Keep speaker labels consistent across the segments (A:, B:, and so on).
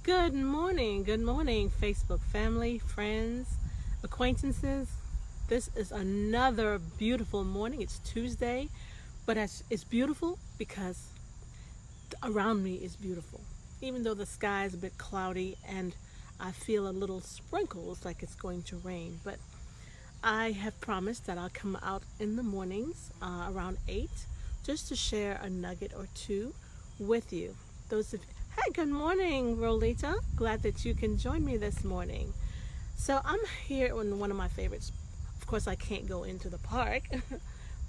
A: Good morning, Facebook family, friends, acquaintances. This is another beautiful morning. It's Tuesday, but it's beautiful because around me is beautiful. Even though the sky is a bit cloudy and I feel a little sprinkles like it's going to rain, but I have promised that I'll come out in the mornings around 8 just to share a nugget or two with you. Hey, good morning, Rolita. Glad that you can join me this morning. So I'm here on one of my favorites. Of course, I can't go into the park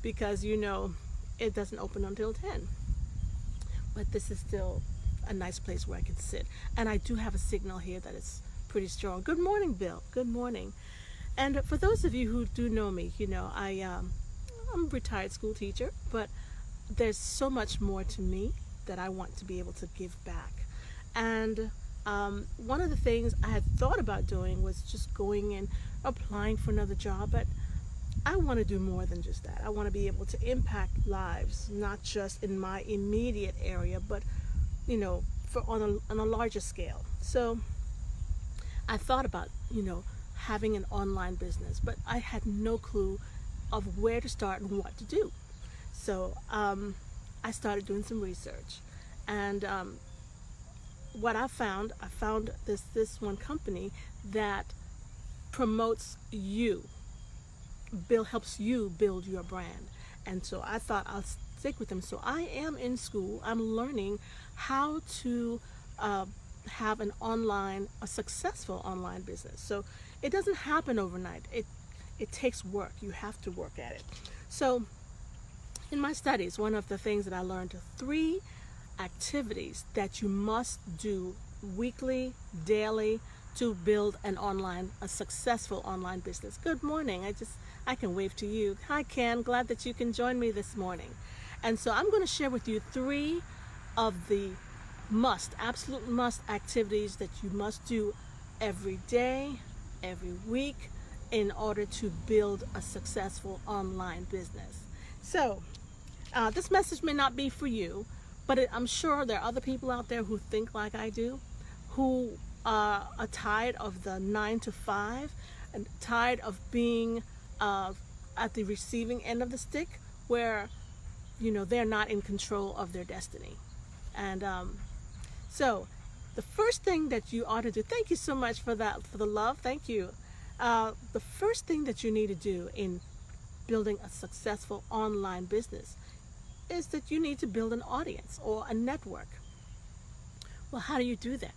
A: because it doesn't open until 10. But this is still a nice place where I can sit. And I do have a signal here that is pretty strong. Good morning, Bill. Good morning. And for those of you who do know me, I'm a retired school teacher, but there's so much more to me that I want to be able to give back. And one of the things I had thought about doing was just going and applying for another job, but I want to do more than just that. I want to be able to impact lives, not just in my immediate area, but on a larger scale. So I thought about having an online business, but I had no clue of where to start and what to do. So I started doing some research, and what I found this one company that promotes helps you build your brand. And so I thought I'll stick with them. So I am in school. I'm learning how to have a successful online business. So it doesn't happen overnight. It takes work. You have to work at it. So in my studies, one of the things that I learned are 3 activities that you must do weekly, daily, to build a successful online business. Good morning. I can wave to you. Hi, Ken. Glad that you can join me this morning. And so I'm going to share with you 3 of the absolute must activities that you must do every day, every week, in order to build a successful online business. So this message may not be for you, but I'm sure there are other people out there who think like I do, who are tired of the 9 to 5 and tired of being at the receiving end of the stick, where they're not in control of their destiny. And so the first thing that you ought to do, thank you so much for the love, thank you. The first thing that you need to do in building a successful online business is that you need to build an audience or a network. Well, how do you do that?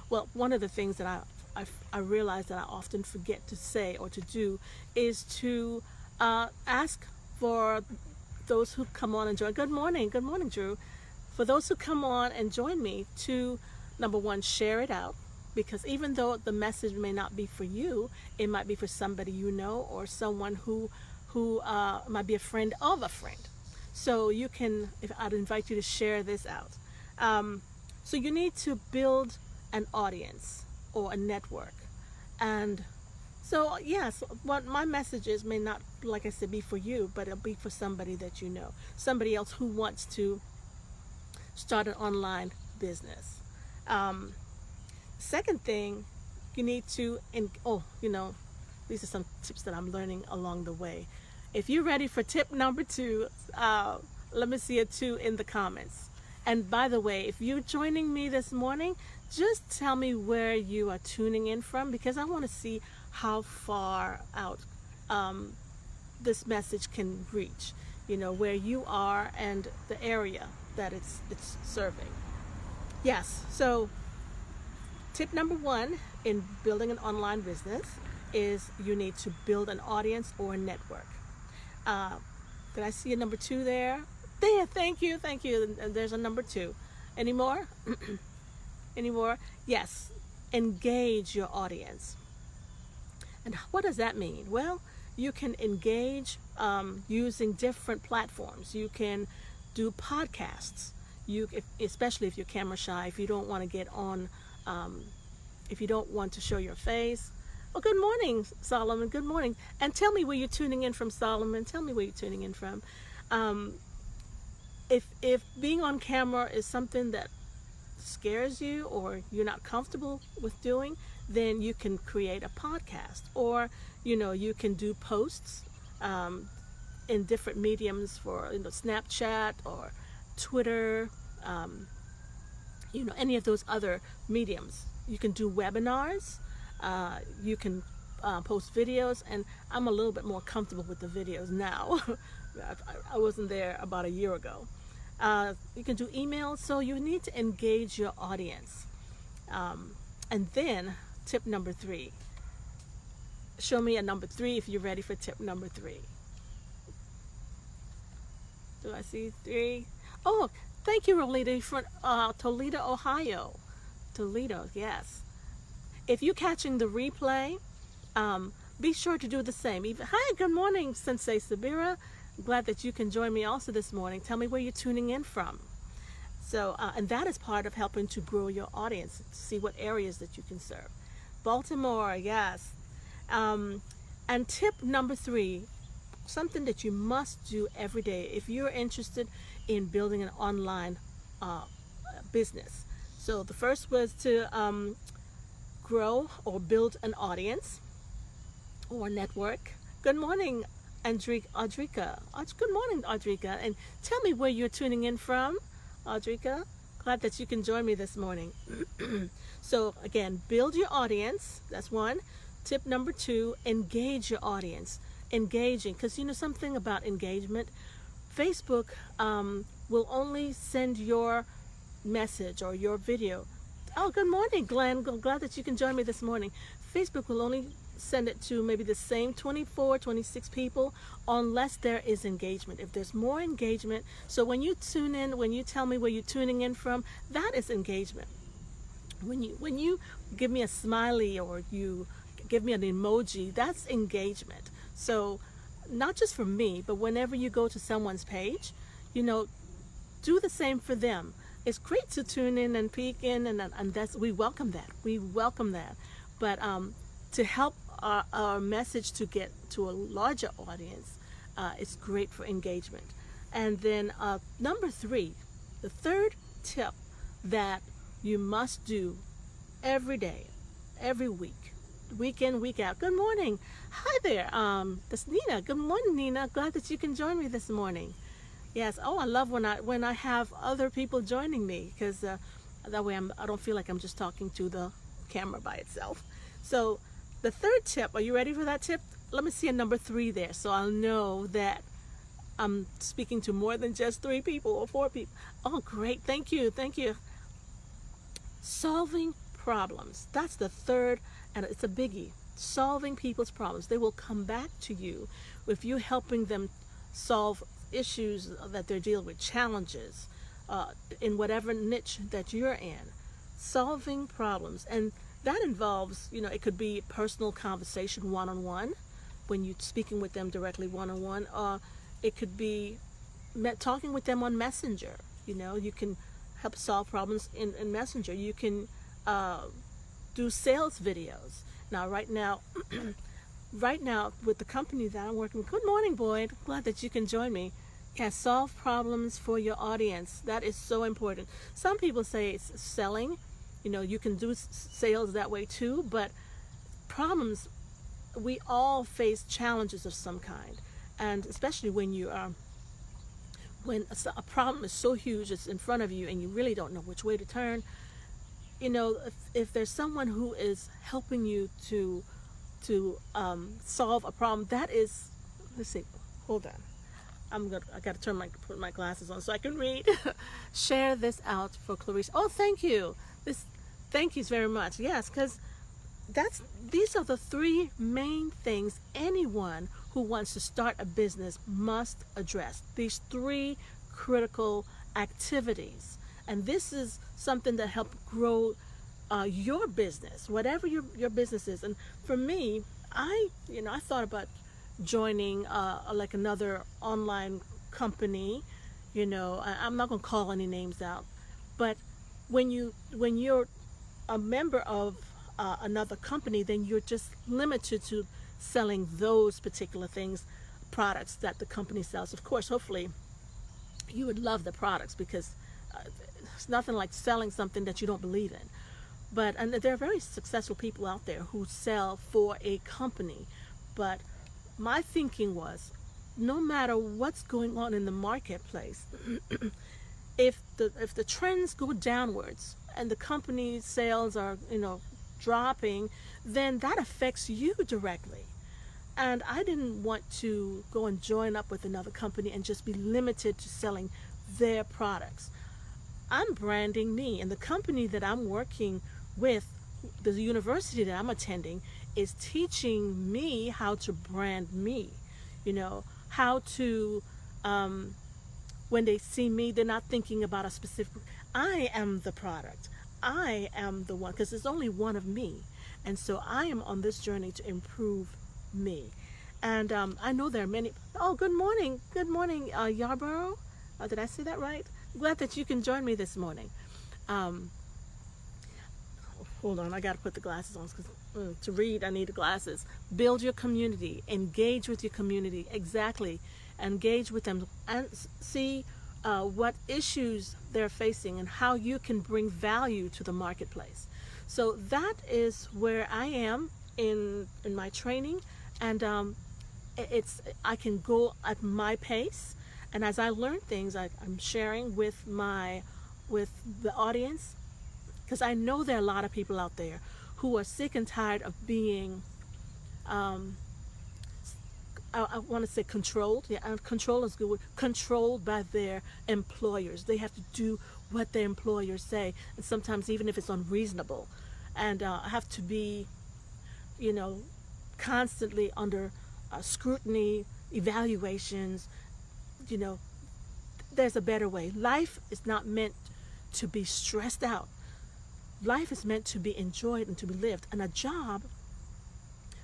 A: Well, one of the things that I realize that I often forget to say or to do is to ask for those who come on and join. Good morning, Drew. For those who come on and join me, to number 1, share it out, because even though the message may not be for you, it might be for somebody or someone who might be a friend of a friend. So I'd invite you to share this out. So you need to build an audience or a network. And so, yes, what my messages may not, like I said, be for you, but it'll be for somebody that somebody else who wants to start an online business. Second thing, you need to, these are some tips that I'm learning along the way. If you're ready for tip number 2, let me see a 2 in the comments. And by the way, if you're joining me this morning, just tell me where you are tuning in from, because I want to see how far out this message can reach, where you are and the area that it's serving. Yes, so tip number 1 in building an online business is you need to build an audience or a network. Did I see a number 2 there? There, thank you. And there's a number 2. Any more? Any more? Yes, engage your audience. And what does that mean? Well, you can engage using different platforms. You can do podcasts. Especially if you're camera shy, if you don't want to get on, if you don't want to show your face. Well, good morning, Solomon. Good morning. And tell me where you're tuning in from, Solomon. Tell me where you're tuning in from. If being on camera is something that scares you or you're not comfortable with doing, then you can create a podcast, or you can do posts in different mediums for Snapchat or Twitter, any of those other mediums. You can do webinars. You can post videos, and I'm a little bit more comfortable with the videos now. I wasn't there about a year ago. You can do emails, so you need to engage your audience. And then tip number 3. Show me a number 3 if you're ready for tip number 3. Do I see 3? Oh, thank you, Rolita, from Toledo, Ohio. Toledo, yes. If you're catching the replay, be sure to do the same. Hi, good morning, Sensei Sabira. Glad that you can join me also this morning. Tell me where you're tuning in from. So, and that is part of helping to grow your audience, to see what areas that you can serve. Baltimore, yes. And tip number 3, something that you must do every day if you're interested in building an online business. So the first was to grow or build an audience or network. Good morning, Audrika. Good morning, Audrika. And tell me where you're tuning in from, Audrika. Glad that you can join me this morning. So again, build your audience. That's 1. Tip number 2, engage your audience. Engaging, because something about engagement. Facebook will only send your message or your video. Oh, good morning, Glenn. Glad that you can join me this morning. Facebook will only send it to maybe the same 24, 26 people unless there is engagement. If there's more engagement, so when you tune in, when you tell me where you're tuning in from, that is engagement. When you give me a smiley or you give me an emoji, that's engagement. So not just for me, but whenever you go to someone's page, do the same for them. It's great to tune in and peek in, and we welcome that. We welcome that. But to help our message to get to a larger audience, it's great for engagement. And then number 3, the third tip that you must do every day, every week, week in, week out. Good morning. Hi there. That's Nina. Good morning, Nina. Glad that you can join me this morning. Yes. Oh, I love when I have other people joining me, because that way I don't feel like I'm just talking to the camera by itself. So the third tip, are you ready for that tip? Let me see a number 3 there, so I'll know that I'm speaking to more than just 3 people or 4 people. Oh, great. Thank you. Thank you. Solving problems. That's the third, and it's a biggie. Solving people's problems. They will come back to you if you're helping them solve issues that they're dealing with, challenges in whatever niche that you're in. Solving problems, and that involves, it could be personal conversation one-on-one when you're speaking with them directly one-on-one, or it could be talking with them on Messenger. You can help solve problems in Messenger. You can do sales videos. Now, right now, with the company that I'm working with, good morning, Boyd. Glad that you can join me. Yeah, solve problems for your audience. That is so important. Some people say it's selling. You can do sales that way too, but problems, we all face challenges of some kind. And especially when when a problem is so huge, it's in front of you and you really don't know which way to turn. If there's someone who is helping you to solve a problem, that is, let's see, hold on. I got to put my glasses on so I can read. Share this out for Clarice. Oh, thank you. Thank you very much. Yes, because these are the 3 main things anyone who wants to start a business must address. These 3 critical activities. And this is something that helps grow your business, whatever your business is. And for me, I thought about joining like another online company. I'm not going to call any names out, but when you're a member of another company, then you're just limited to selling those particular products that the company sells. Of course, hopefully you would love the products, because it's nothing like selling something that you don't believe in. But and there are very successful people out there who sell for a company. But my thinking was, no matter what's going on in the marketplace, if the trends go downwards and the company's sales are dropping, then that affects you directly. And I didn't want to go and join up with another company and just be limited to selling their products. I'm branding me, and the company that I'm working with, the university that I'm attending, is teaching me how to brand me. How to, when they see me, they're not thinking about a specific, I am the product. I am the one, because there's only one of me. And so I am on this journey to improve me. And I know there are many, good morning, Yarborough. Did I say that right? Glad that you can join me this morning. Hold on, I got to put the glasses on because to read I need the glasses. Build your community, engage with your community, exactly. Engage with them and see what issues they're facing and how you can bring value to the marketplace. So that is where I am in my training, and I can go at my pace, and as I learn things, I'm sharing with the audience, because I know there are a lot of people out there who are sick and tired of being I want to say controlled. Yeah, control is good. Controlled by their employers. They have to do what their employers say, and sometimes even if it's unreasonable, and have to be, constantly under scrutiny, evaluations. There's a better way. Life is not meant to be stressed out. Life is meant to be enjoyed and to be lived. And a job,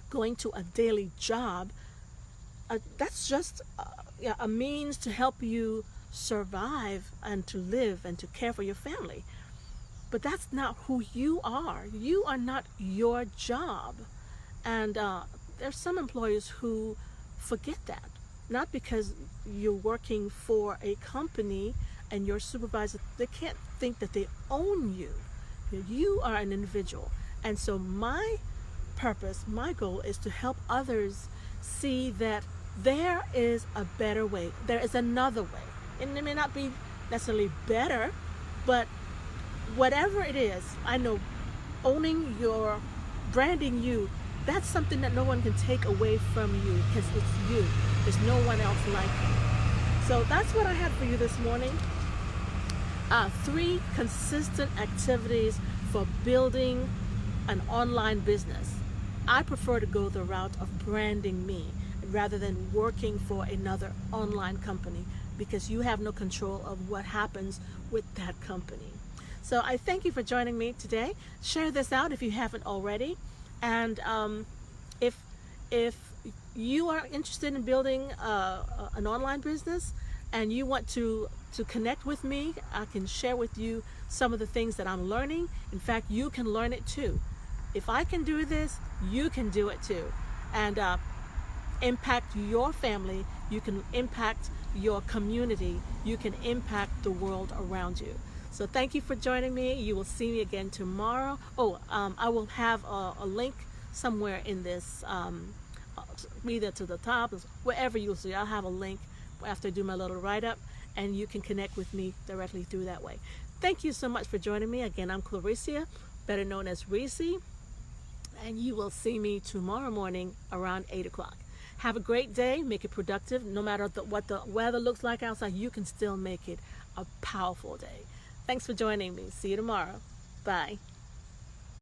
A: going to a daily job, that's just a means to help you survive and to live and to care for your family. But that's not who you are. You are not your job. And there's some employers who forget that. Not because you're working for a company and your supervisor, they can't think that they own you. You are an individual. And so my purpose, my goal is to help others see that there is a better way. There is another way. And it may not be necessarily better, but whatever it is, I know owning your, branding you, that's something that no one can take away from you, because it's you. There's no one else like you. So that's what I had for you this morning. 3 consistent activities for building an online business. I prefer to go the route of branding me rather than working for another online company, because you have no control of what happens with that company. So I thank you for joining me today. Share this out if you haven't already. And if you are interested in building an online business and you want to connect with me, I can share with you some of the things that I'm learning. In fact, you can learn it too. If I can do this, you can do it too. And impact your family, you can impact your community, you can impact the world around you. So thank you for joining me. You will see me again tomorrow. I will have a link somewhere in this, either to the top, wherever you'll see. I'll have a link after I do my little write-up, and you can connect with me directly through that way. Thank you so much for joining me. Again, I'm Recie, better known as Recie, and you will see me tomorrow morning around 8 o'clock. Have a great day. Make it productive. No matter what the weather looks like outside, you can still make it a powerful day. Thanks for joining me. See you tomorrow. Bye.